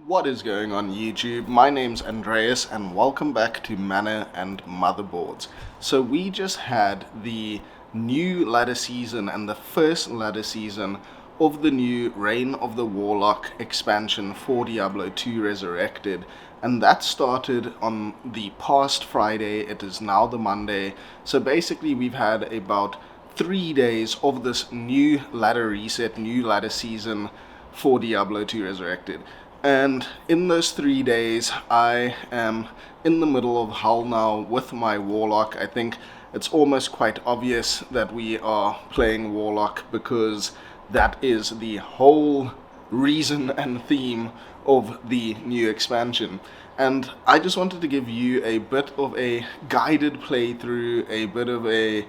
What is going on YouTube? My name's Andreas and welcome back to Mana and Motherboards. So we just had the new ladder season and the first ladder season of the new Reign of the Warlock expansion for Diablo 2 Resurrected, and that started on the past Friday. It is now the Monday, so basically we've had about 3 days of this new ladder reset, new ladder season for Diablo 2 Resurrected. And in those 3 days, I am in the middle of hell now with my Warlock. I think it's almost quite obvious that we are playing Warlock because that is the whole reason and theme of the new expansion. And I just wanted to give you a bit of a guided playthrough, a bit of a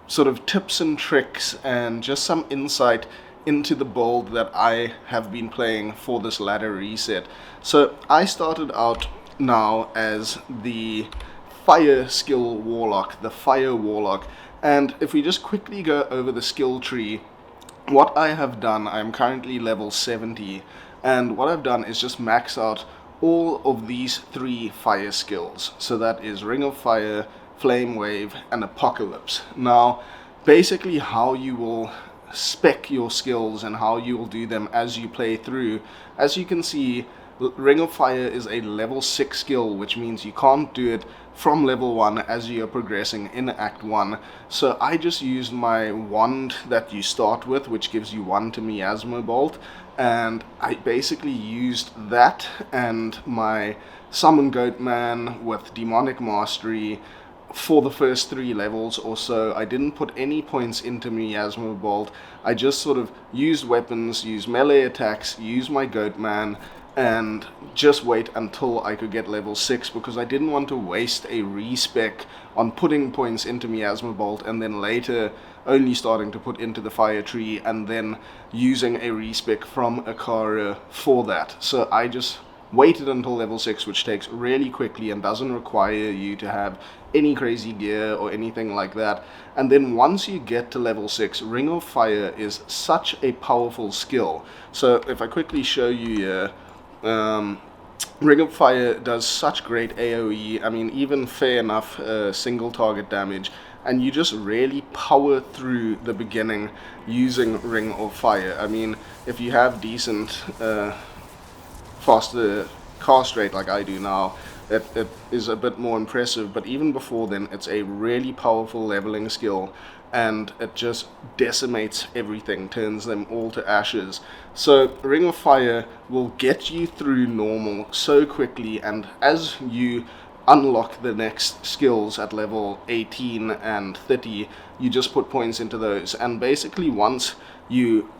sort of tips and tricks, and just some insight into the build that I have been playing for this ladder reset. So I started out now as the fire skill warlock, the fire warlock, and if we just quickly go over the skill tree, what I have done, I'm currently level 70, and what I've done is just max out all of these 3 fire skills. So that is Ring of Fire, Flame Wave, and Apocalypse. Now basically how you will spec your skills and how you will do them as you play through. As you can see, Ring of Fire is a level 6 skill, which means you can't do it from level 1 as you are progressing in Act 1. So I just used my wand that you start with, which gives you 1 to Miasma Bolt, and I basically used that and my Summon Goatman with Demonic Mastery for the first 3 levels or so. I didn't put any points into Miasma Bolt. I just sort of used weapons, used melee attacks, used my Goatman, and just wait until I could get level 6, because I didn't want to waste a respec on putting points into Miasma Bolt and then later only starting to put into the fire tree and then using a respec from Akara for that. So I just waited until level 6, which takes really quickly and doesn't require you to have any crazy gear or anything like that. And then once you get to level 6, Ring of Fire is such a powerful skill. So if I quickly show you here, Ring of Fire does such great AoE, I mean even fair enough single target damage, and you just really power through the beginning using Ring of Fire. I mean, if you have decent faster cast rate like I do now, it is a bit more impressive, but even before then it's a really powerful leveling skill, and it just decimates everything, turns them all to ashes. So Ring of Fire will get you through normal so quickly, and as you unlock the next skills at level 18 and 30, you just put points into those, and basically once you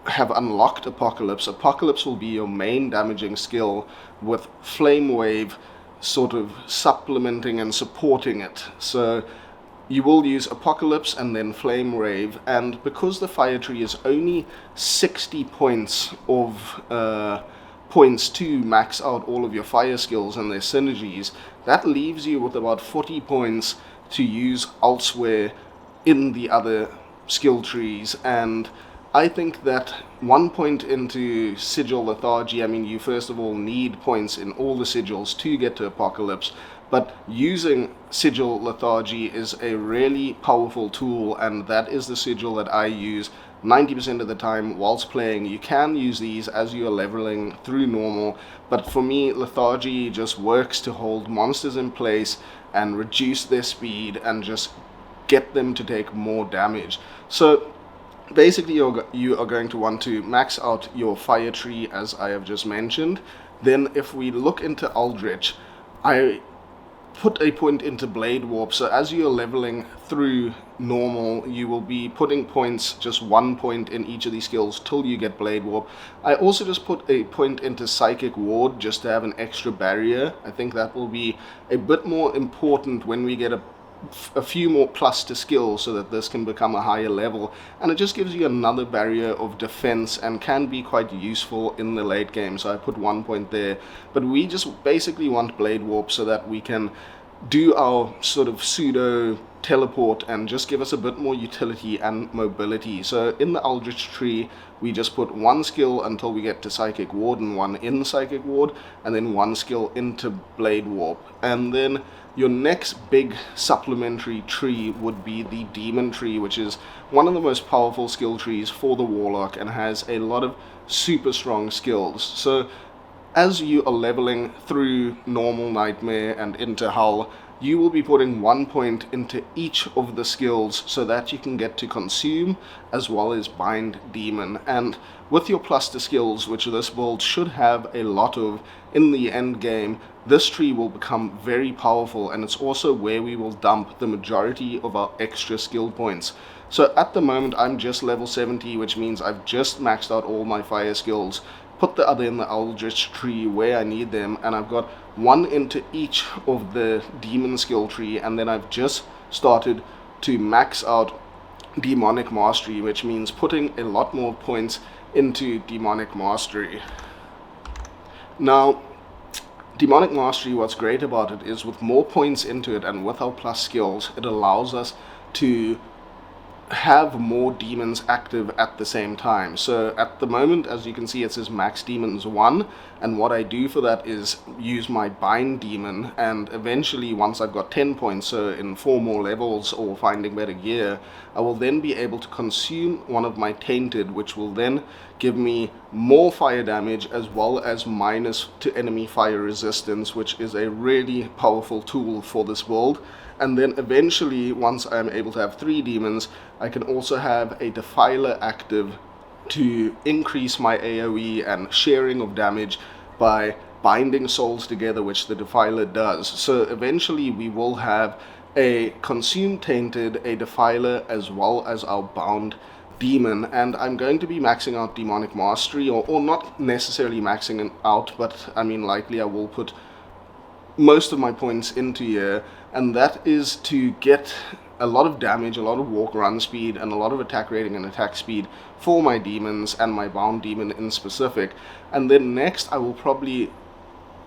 have unlocked Apocalypse will be your main damaging skill, with Flame Wave sort of supplementing and supporting it. So you will use Apocalypse and then Flame Wave, and because the fire tree is only 60 points of points to max out all of your fire skills and their synergies, that leaves you with about 40 points to use elsewhere in the other skill trees. And I think that 1 point into Sigil Lethargy, I mean, you first of all need points in all the sigils to get to Apocalypse, but using Sigil Lethargy is a really powerful tool, and that is the sigil that I use 90% of the time whilst playing. You can use these as you are leveling through normal, but for me, Lethargy just works to hold monsters in place and reduce their speed and just get them to take more damage. So basically you are going to want to max out your fire tree, as I have just mentioned. Then if we look into Eldritch, I put a point into Blade Warp, so as you're leveling through normal, you will be putting points, just 1 point in each of these skills till you get Blade Warp. I also just put a point into Psychic Ward just to have an extra barrier. I think that will be a bit more important when we get a few more plus to skills, so that this can become a higher level, and it just gives you another barrier of defense and can be quite useful in the late game. So I put 1 point there, but we just basically want Blade Warp so that we can do our sort of pseudo teleport and just give us a bit more utility and mobility. So in the Eldritch tree, we just put one skill until we get to Psychic Ward and one in Psychic Ward, and then one skill into Blade Warp. And then your next big supplementary tree would be the Demon tree, which is one of the most powerful skill trees for the Warlock and has a lot of super strong skills. So as you are leveling through normal, nightmare, and into hell, you will be putting 1 point into each of the skills so that you can get to consume as well as bind demon. And with your plus to skills, which this build should have a lot of in the end game, this tree will become very powerful, and it's also where we will dump the majority of our extra skill points. So at the moment I'm just level 70, which means I've just maxed out all my fire skills, put the other in the Eldritch tree where I need them, and I've got one into each of the demon skill tree, and then I've just started to max out demonic mastery, which means putting a lot more points into demonic mastery. Now, demonic mastery, what's great about it is with more points into it and with our plus skills, it allows us to have more demons active at the same time. So at the moment, as you can see, it says max demons 1, and what I do for that is use my bind demon, and eventually once I've got 10 points, so in 4 more levels or finding better gear, I will then be able to consume one of my tainted, which will then give me more fire damage as well as minus to enemy fire resistance, which is a really powerful tool for this build. And then eventually, once I'm able to have 3 demons, I can also have a Defiler active to increase my AoE and sharing of damage by binding souls together, which the Defiler does. So eventually we will have a Consume Tainted, a Defiler, as well as our Bound demon, and I'm going to be maxing out Demonic Mastery, or not necessarily maxing it out, but I mean likely I will put most of my points into here, and that is to get a lot of damage, a lot of walk run speed, and a lot of attack rating and attack speed for my demons and my bound demon in specific. And then next I will probably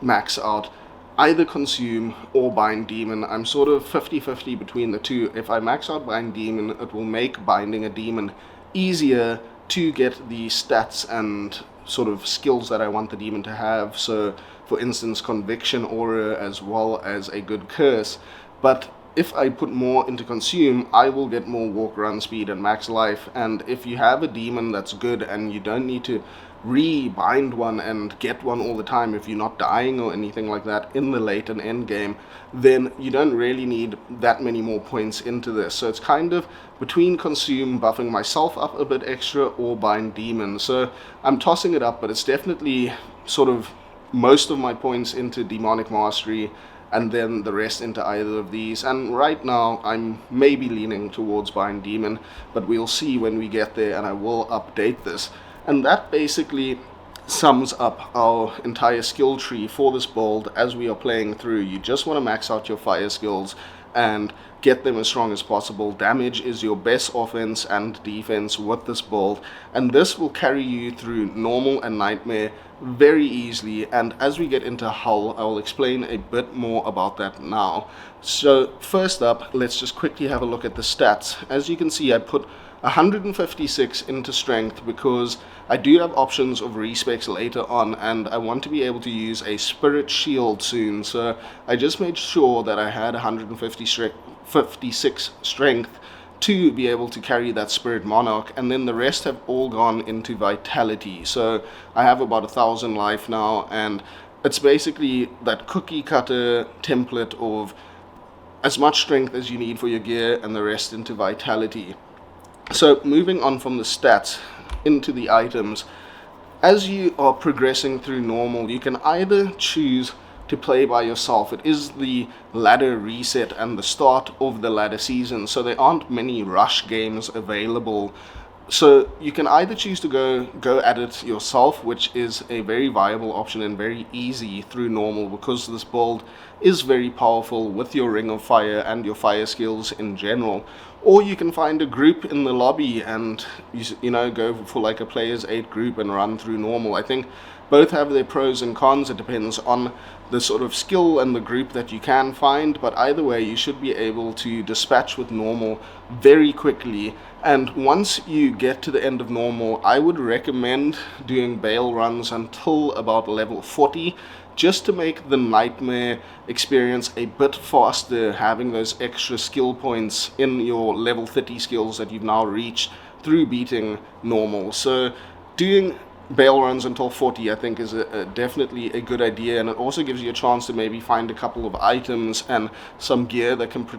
max out either consume or bind demon. I'm sort of 50-50 between the two. If I max out bind demon, it will make binding a demon easier to get the stats and sort of skills that I want the demon to have. So for instance, conviction aura as well as a good curse. But if I put more into consume, I will get more walk run speed and max life. And if you have a demon that's good and you don't need to re-bind one and get one all the time if you're not dying or anything like that in the late and end game, then you don't really need that many more points into this. So it's kind of between consume, buffing myself up a bit extra, or bind demon. So I'm tossing it up, but it's definitely sort of most of my points into demonic mastery and then the rest into either of these. And right now I'm maybe leaning towards bind demon, but we'll see when we get there, and I will update this. And that basically sums up our entire skill tree for this build as we are playing through. You just want to max out your fire skills and get them as strong as possible. Damage is your best offense and defense with this build, and this will carry you through normal and nightmare very easily. And as we get into hull, I will explain a bit more about that now. So first up, let's just quickly have a look at the stats. As you can see, I put 156 into strength because I do have options of respecs later on, and I want to be able to use a spirit shield soon. So I just made sure that I had 156 strength to be able to carry that spirit monarch, and then the rest have all gone into vitality. So I have about 1,000 life now, and it's basically that cookie cutter template of as much strength as you need for your gear and the rest into vitality. So moving on from the stats into the items, as you are progressing through normal, you can either choose to play by yourself. It is the ladder reset and the start of the ladder season, so there aren't many rush games available. So you can either choose to go at it yourself, which is a very viable option and very easy through normal, because this build is very powerful with your Ring of Fire and your fire skills in general. or you can find a group in the lobby and go for like a players 8 group and run through normal. I think both have their pros and cons. It depends on the sort of skill and the group that you can find, but either way you should be able to dispatch with normal very quickly. And once you get to the end of normal, I would recommend doing bail runs until about level 40, just to make the nightmare experience a bit faster, having those extra skill points in your level 30 skills that you've now reached through beating normal. So doing bail runs until 40 I think is definitely a good idea, and it also gives you a chance to maybe find a couple of items and some gear that can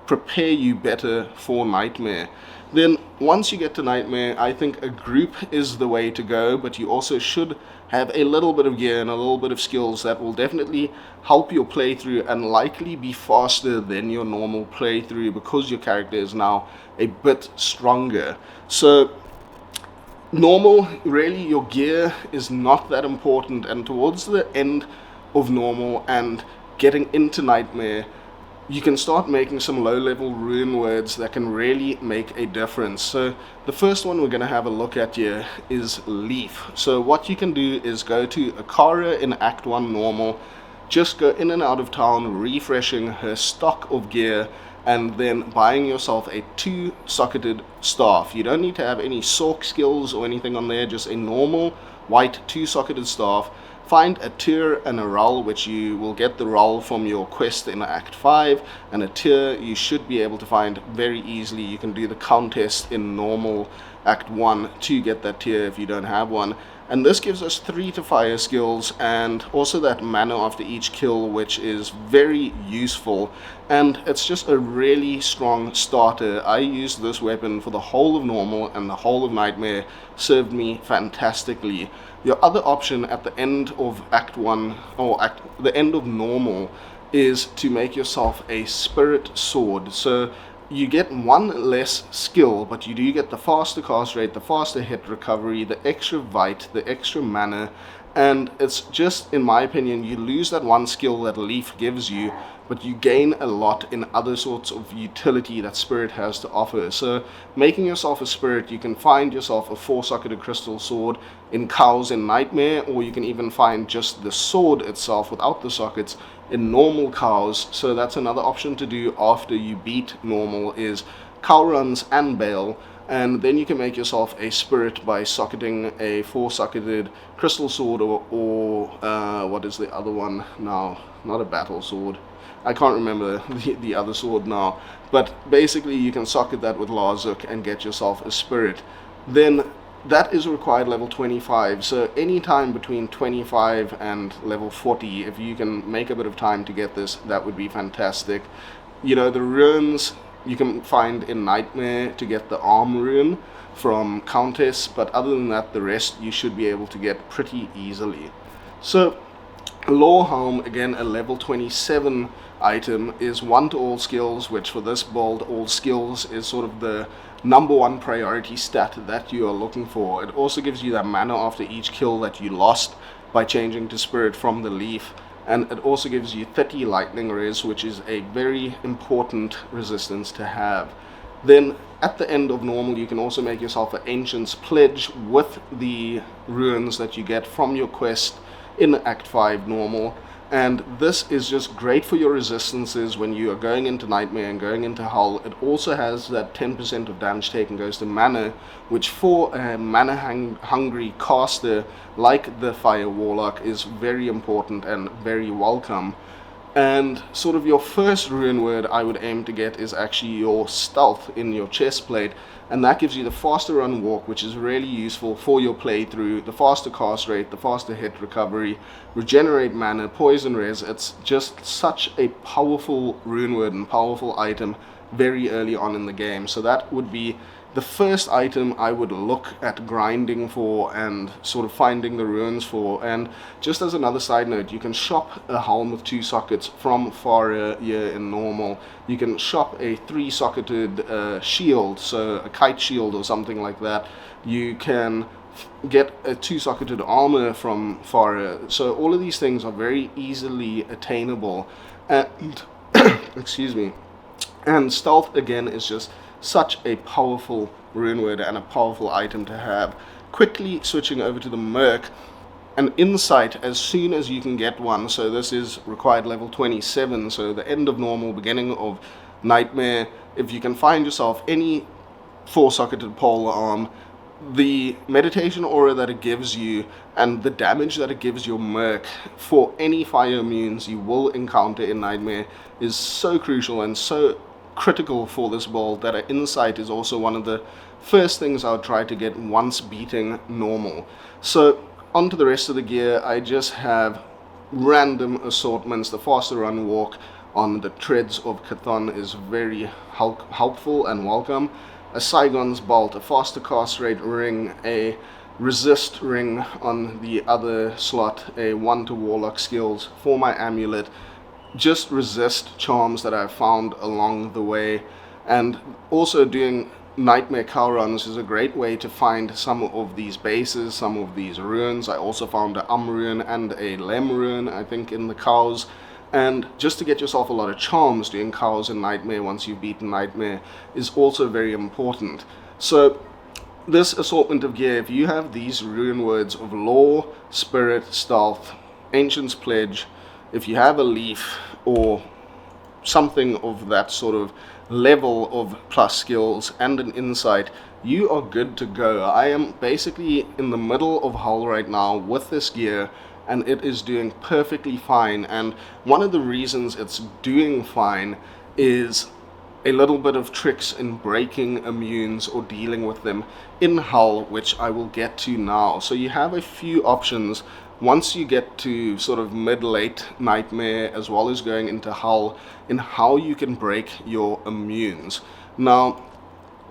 prepare you better for nightmare. Then once you get to nightmare, I think a group is the way to go, but you also should have a little bit of gear and a little bit of skills that will definitely help your playthrough and likely be faster than your normal playthrough, because your character is now a bit stronger. So normal, really your gear is not that important, and towards the end of normal and getting into nightmare, you can start making some low-level rune words that can really make a difference. So the first one we're going to have a look at here is Leaf. So what you can do is go to Akara in Act 1 normal, just go in and out of town, refreshing her stock of gear, and then buying yourself a 2-socketed staff. You don't need to have any sork skills or anything on there, just a normal white 2-socketed staff. Find a tier and a roll, which you will get the roll from your quest in Act 5, and a tier you should be able to find very easily. You can do the contest in normal Act 1 to get that tier if you don't have one. And this gives us 3 to fire skills, and also that mana after each kill, which is very useful, and it's just a really strong starter. I used this weapon for the whole of normal, and the whole of nightmare served me fantastically. Your other option at the end of Act 1, or the end of normal, is to make yourself a spirit sword. So you get 1 less skill, but you do get the faster cast rate, the faster hit recovery, the extra vite, the extra mana, and it's just, in my opinion, you lose that 1 skill that Leaf gives you, but you gain a lot in other sorts of utility that Spirit has to offer. So making yourself a Spirit, you can find yourself a 4-socketed crystal sword in Cows in Nightmare, or you can even find just the sword itself without the sockets in normal Cows. So that's another option to do after you beat normal, is Cow runs and bail. And then you can make yourself a spirit by socketing a 4-socketed crystal sword, or what is the other one now? Not a battle sword. I can't remember the other sword now. But basically you can socket that with Lazuk and get yourself a spirit. Then that is required level 25. So any time between 25 and level 40, if you can make a bit of time to get this, that would be fantastic. The runes you can find in Nightmare to get the arm rune from Countess, but other than that, the rest you should be able to get pretty easily. So Law Helm, again a level 27 item, is 1 to all skills, which for this build, all skills is sort of the number 1 priority stat that you are looking for. It also gives you that mana after each kill that you lost by changing to Spirit from the Leaf. And it also gives you 30 lightning res, which is a very important resistance to have. Then at the end of normal, you can also make yourself an Ancient's Pledge with the runes that you get from your quest in Act 5 normal. And this is just great for your resistances when you are going into Nightmare and going into Hell. It also has that 10% of damage taken goes to mana, which for a mana-hungry caster like the Fire Warlock is very important and very welcome. And sort of your first rune word I would aim to get is actually your Stealth in your chest plate, and that gives you the faster run walk, which is really useful for your playthrough, the faster cast rate, the faster hit recovery, regenerate mana, poison res. It's just such a powerful rune word and powerful item very early on in the game. So that would be the first item I would look at grinding for and sort of finding the runes for. And just as another side note, you can shop a helm with 2 sockets from Faria here in normal. You can shop a 3-socketed shield, so a kite shield or something like that. You can get a 2-socketed armor from Faria. So all of these things are very easily attainable, and excuse me. And Stealth again is just such a powerful rune word and a powerful item to have. Quickly switching over to the Merc, an insight as soon as you can get one. So this is required level 27, so the end of normal, beginning of nightmare. If you can find yourself any 4-socketed pole arm, the meditation aura that it gives you and the damage that it gives your Merc for any fire immunes you will encounter in nightmare is so crucial and so critical for this build that an insight is also one of the first things I'll try to get once beating normal. So onto the rest of the gear, I just have random assortments. The faster run walk on the treads of Chthon is very helpful and welcome. A Saigon's bolt, a faster cast rate ring, a resist ring on the other slot, a 1 to Warlock skills for my amulet, just resist charms that I've found along the way, and also doing nightmare cow runs is a great way to find some of these bases, some of these runes. I also found a rune and a Lem rune, I think, in the cows. And just to get yourself a lot of charms doing cows in nightmare once you've beaten nightmare is also very important. So this assortment of gear, if you have these rune words of law, spirit, stealth, ancient's pledge, if you have a leaf or something of that sort of level of plus skills and an insight, you are good to go. I am basically in the middle of Hull right now with this gear, and it is doing perfectly fine. And one of the reasons it's doing fine is a little bit of tricks in breaking immunes or dealing with them in Hull, which I will get to now. So you have a few options once you get to sort of mid-late nightmare as well as going into Hull in how you can break your immunes. Now,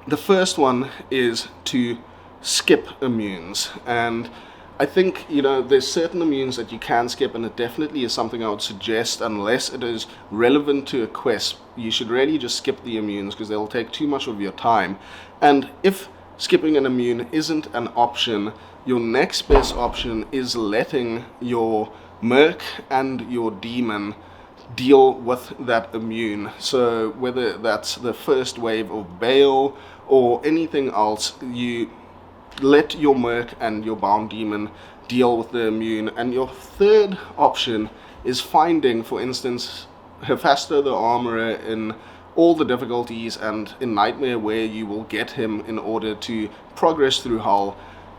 the first one is to skip immunes, and I think, there's certain immunes that you can skip, and it definitely is something I would suggest unless it is relevant to a quest. You should really just skip the immunes because they'll take too much of your time. And if skipping an immune isn't an option, your next best option is letting your Merc and your Demon deal with that immune. So whether that's the first wave of Bale or anything else, you let your Merc and your Bound Demon deal with the immune. And your third option is finding, for instance, Hephaestus the Armorer in all the difficulties and in Nightmare, where you will get him in order to progress through Hull.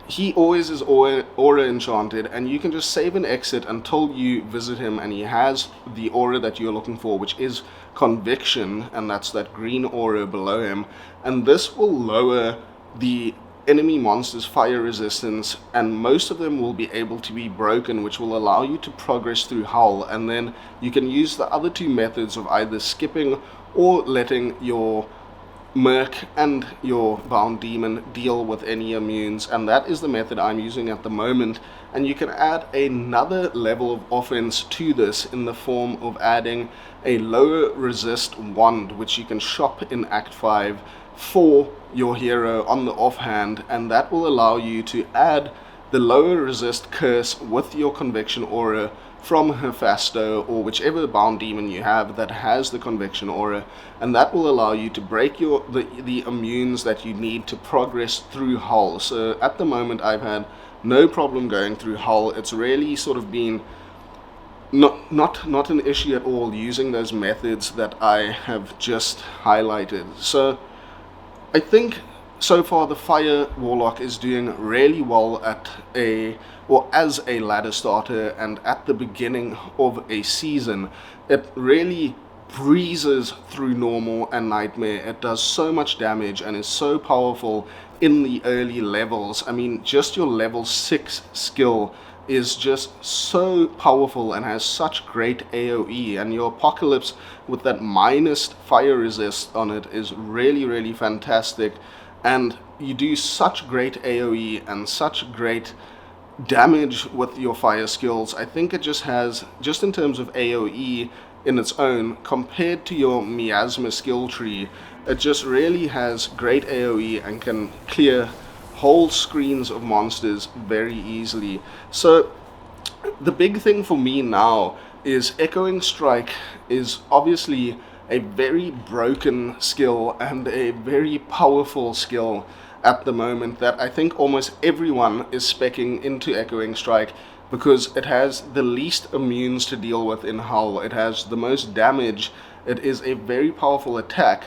He always is aura enchanted, and you can just save and exit until you visit him and he has the aura that you're looking for, which is Conviction, and that's that green aura below him. And this will lower the enemy monsters' fire resistance, and most of them will be able to be broken, which will allow you to progress through Hull. And then you can use the other two methods of either skipping or letting your Merc and your Bound Demon deal with any immunes, and that is the method I'm using at the moment. And you can add another level of offense to this in the form of adding a lower resist wand, which you can shop in Act 5 for your hero on the offhand, and that will allow you to add the lower resist curse with your Conviction aura from Hephaestus or whichever Bound Demon you have that has the Conviction aura, and that will allow you to break the immunes that you need to progress through Hull. So at the moment I've had no problem going through Hull. It's really sort of been not an issue at all using those methods that I have just highlighted. So I think so far the Fire Warlock is doing really well as a ladder starter, and at the beginning of a season it really breezes through normal and nightmare. It does so much damage and is so powerful in the early levels. I mean, just your level 6 skill is just so powerful and has such great AoE, and your Apocalypse with that minus fire resist on it is really fantastic, and you do such great AoE and such great damage with your fire skills. I think it just has, just in terms of AoE in its own, compared to your Miasma skill tree, it just really has great AoE and can clear whole screens of monsters very easily. So the big thing for me now is Echoing Strike is obviously a very broken skill and a very powerful skill at the moment that I think almost everyone is speccing into Echoing Strike because it has the least immunes to deal with in Hull. It has the most damage. It is a very powerful attack.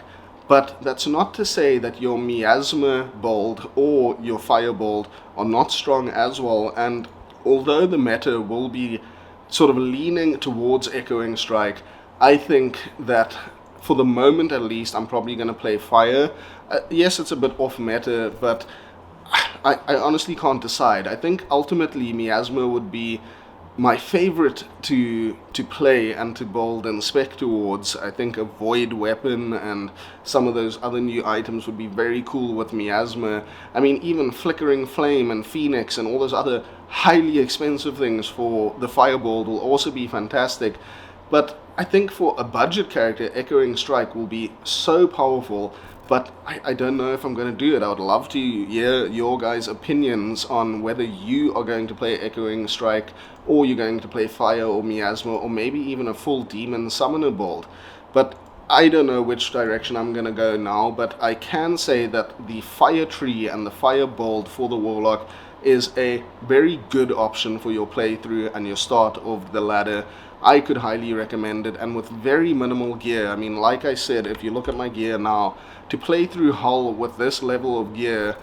But that's not to say that your Miasma Bolt or your Fire Bolt are not strong as well. And although the meta will be sort of leaning towards Echoing Strike, I think that for the moment at least, I'm probably going to play Fire. Yes, it's a bit off meta, but I honestly can't decide. I think ultimately Miasma would be my favorite to play and to build and spec towards. I think a void weapon and some of those other new items would be very cool with Miasma. I mean, even Flickering Flame and Phoenix and all those other highly expensive things for the Firebolt will also be fantastic. But I think for a budget character, Echoing Strike will be so powerful, but I don't know if I'm going to do it. I would love to hear your guys' opinions on whether you are going to play Echoing Strike, or you're going to play Fire or Miasma, or maybe even a full Demon Summoner build. But I don't know which direction I'm going to go now, but I can say that the Fire Tree and the Fire Bolt for the Warlock is a very good option for your playthrough and your start of the ladder. I could highly recommend it, and with very minimal gear. I mean, like I said, if you look at my gear now, to play through Hull with this level of gear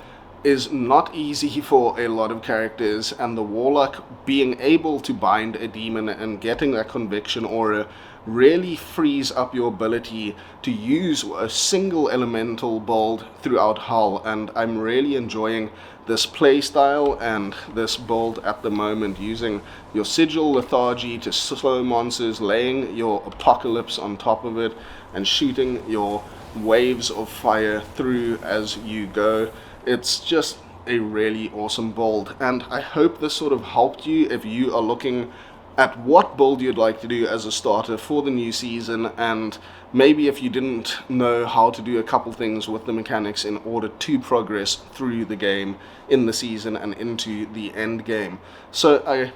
is not easy for a lot of characters, and the Warlock being able to bind a demon and getting that conviction aura really frees up your ability to use a single elemental build throughout Hull, and I'm really enjoying this playstyle and this build at the moment, using your Sigil Lethargy to slow monsters, laying your Apocalypse on top of it, and shooting your waves of fire through as you go. It's just a really awesome build, and I hope this sort of helped you if you are looking at what build you'd like to do as a starter for the new season, and maybe if you didn't know how to do a couple things with the mechanics in order to progress through the game in the season and into the end game. So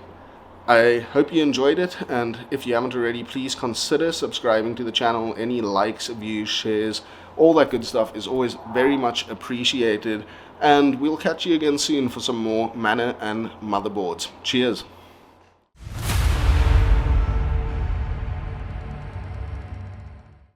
I hope you enjoyed it, and if you haven't already, please consider subscribing to the channel. Any likes, views, shares, all that good stuff is always very much appreciated, and we'll catch you again soon for some more Mana and Motherboards. Cheers!